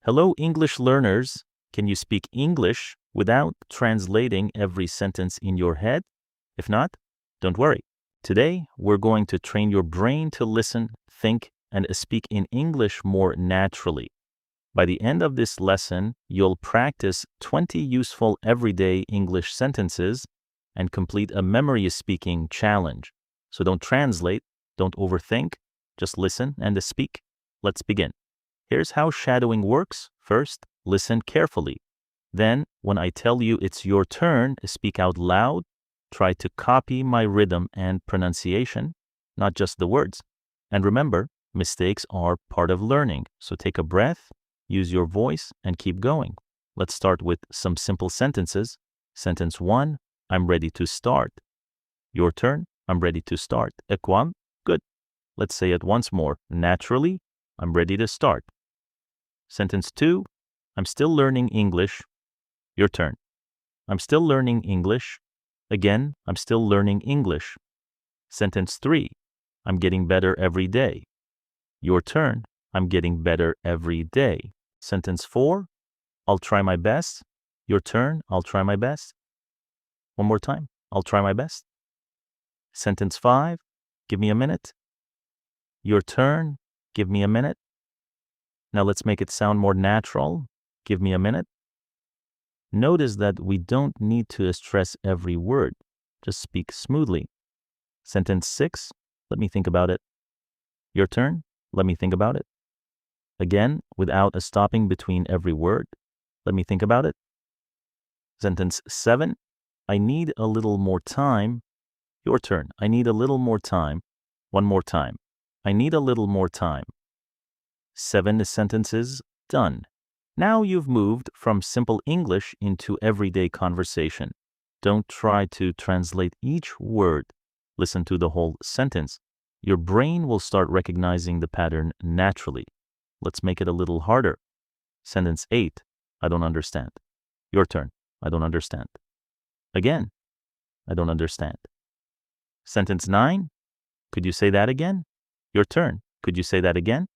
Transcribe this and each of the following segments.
Hello, English learners. Can you speak English without translating every sentence in your head? If not, don't worry. Today, we're going to train your brain to listen, think, and speak in English more naturally. By the end of this lesson, you'll practice 20 useful everyday English sentences and complete a memory speaking challenge. So don't translate, don't overthink, just listen and speak. Let's begin. Here's how shadowing works. First, listen carefully. Then, when I tell you it's your turn, speak out loud. Try to copy my rhythm and pronunciation, not just the words. And remember, mistakes are part of learning. So take a breath, use your voice, and keep going. Let's start with some simple sentences. Sentence 1, I'm ready to start. Your turn, I'm ready to start. Equam, good. Let's say it once more. Naturally, I'm ready to start. Sentence 2, I'm still learning English. Your turn. I'm still learning English. Again, I'm still learning English. Sentence 3, I'm getting better every day. Your turn. I'm getting better every day. Sentence 4, I'll try my best. Your turn. I'll try my best. One more time. I'll try my best. Sentence 5, give me a minute. Your turn. Give me a minute. Now let's make it sound more natural. Give me a minute. Notice that we don't need to stress every word. Just speak smoothly. Sentence 6, let me think about it. Your turn. Let me think about it. Again, without a stopping between every word. Let me think about it. Sentence 7, I need a little more time. Your turn. I need a little more time. One more time. I need a little more time. 7 sentences done. Now you've moved from simple English into everyday conversation. Don't try to translate each word. Listen to the whole sentence. Your brain will start recognizing the pattern naturally. Let's make it a little harder. Sentence 8, I don't understand. Your turn. I don't understand. Again, I don't understand. Sentence 9, could you say that again? Your turn. Could you say that again?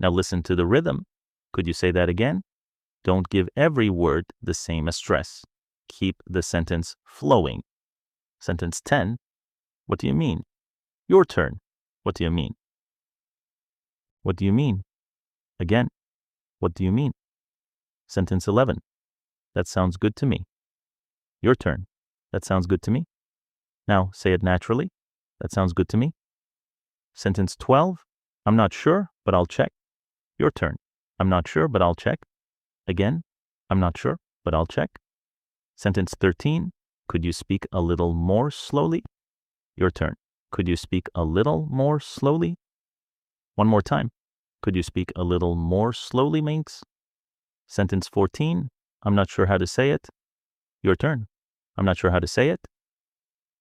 Now listen to the rhythm. Could you say that again? Don't give every word the same stress. Keep the sentence flowing. Sentence 10, what do you mean? Your turn. What do you mean? What do you mean? Again, what do you mean? Sentence 11, that sounds good to me. Your turn. That sounds good to me. Now say it naturally. That sounds good to me. Sentence 12, I'm not sure, but I'll check. Your turn. I'm not sure, but I'll check. Again, I'm not sure, but I'll check. Sentence 13, could you speak a little more slowly? Your turn. Could you speak a little more slowly? One more time. Could you speak a little more slowly, Minx? Sentence 14, I'm not sure how to say it. Your turn. I'm not sure how to say it.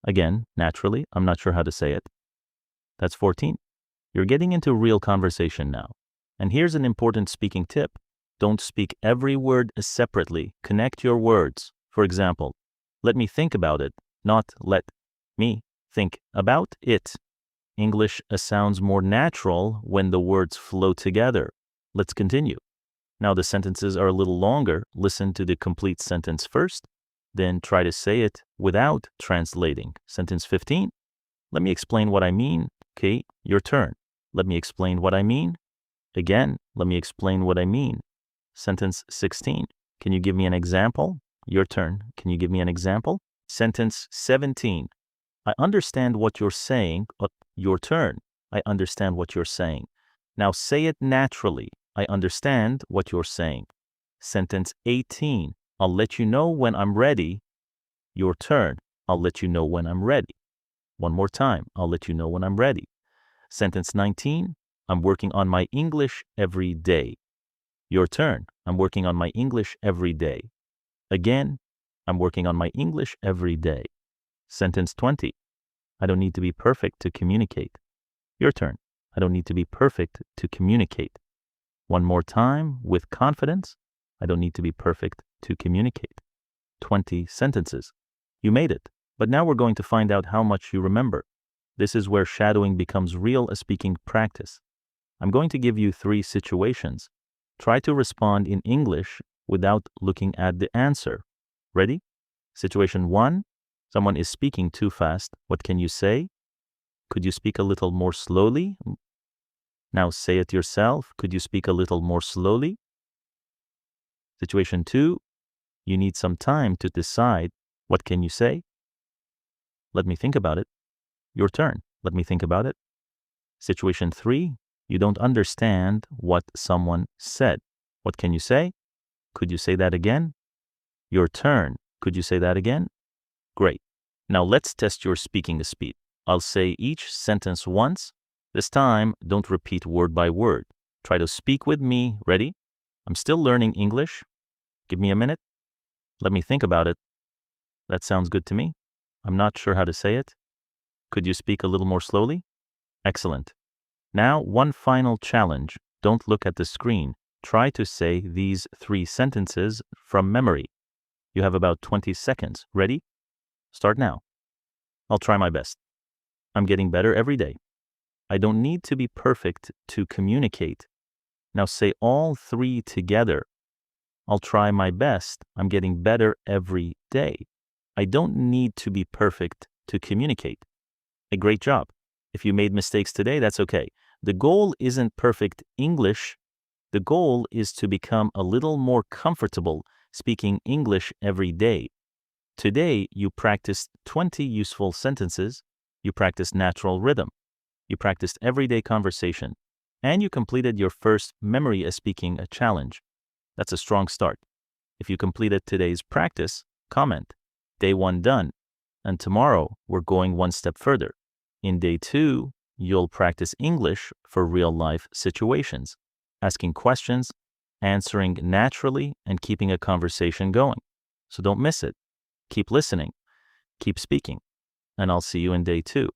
Again, naturally, I'm not sure how to say it. That's 14. You're getting into real conversation now. And here's an important speaking tip. Don't speak every word separately. Connect your words. For example, let me think about it, not let me think about it. English sounds more natural when the words flow together. Let's continue. Now the sentences are a little longer. Listen to the complete sentence first, then try to say it without translating. Sentence 15, let me explain what I mean. Okay, your turn. Let me explain what I mean. Again, let me explain what I mean. Sentence 16, can you give me an example? Your turn. Can you give me an example? Sentence 17, I understand what you're saying. Your turn. I understand what you're saying. Now say it naturally. I understand what you're saying. Sentence 18, I'll let you know when I'm ready. Your turn. I'll let you know when I'm ready. One more time. I'll let you know when I'm ready. Sentence 19, I'm working on my English every day. Your turn. I'm working on my English every day. Again, I'm working on my English every day. Sentence 20, I don't need to be perfect to communicate. Your turn. I don't need to be perfect to communicate. One more time, with confidence. I don't need to be perfect to communicate. 20 sentences. You made it. But now we're going to find out how much you remember. This is where shadowing becomes real speaking practice. I'm going to give you 3 situations. Try to respond in English without looking at the answer. Ready? Situation 1. Someone is speaking too fast. What can you say? Could you speak a little more slowly? Now say it yourself. Could you speak a little more slowly? Situation 2. You need some time to decide. What can you say? Let me think about it. Your turn. Let me think about it. Situation 3. You don't understand what someone said. What can you say? Could you say that again? Your turn. Could you say that again? Great. Now let's test your speaking speed. I'll say each sentence once. This time, don't repeat word by word. Try to speak with me. Ready? I'm still learning English. Give me a minute. Let me think about it. That sounds good to me. I'm not sure how to say it. Could you speak a little more slowly? Excellent. Now, one final challenge. Don't look at the screen. Try to say these 3 sentences from memory. You have about 20 seconds. Ready? Start now. I'll try my best. I'm getting better every day. I don't need to be perfect to communicate. Now say all 3 together. I'll try my best. I'm getting better every day. I don't need to be perfect to communicate. A great job. If you made mistakes today, that's okay. The goal isn't perfect English. The goal is to become a little more comfortable speaking English every day. Today, you practiced 20 useful sentences. You practiced natural rhythm. You practiced everyday conversation. And you completed your first memory speaking challenge. That's a strong start. If you completed today's practice, comment, Day 1 done. And tomorrow, we're going one step further. In Day 2, you'll practice English for real-life situations, asking questions, answering naturally, and keeping a conversation going. So don't miss it. Keep listening. Keep speaking. And I'll see you in Day 2.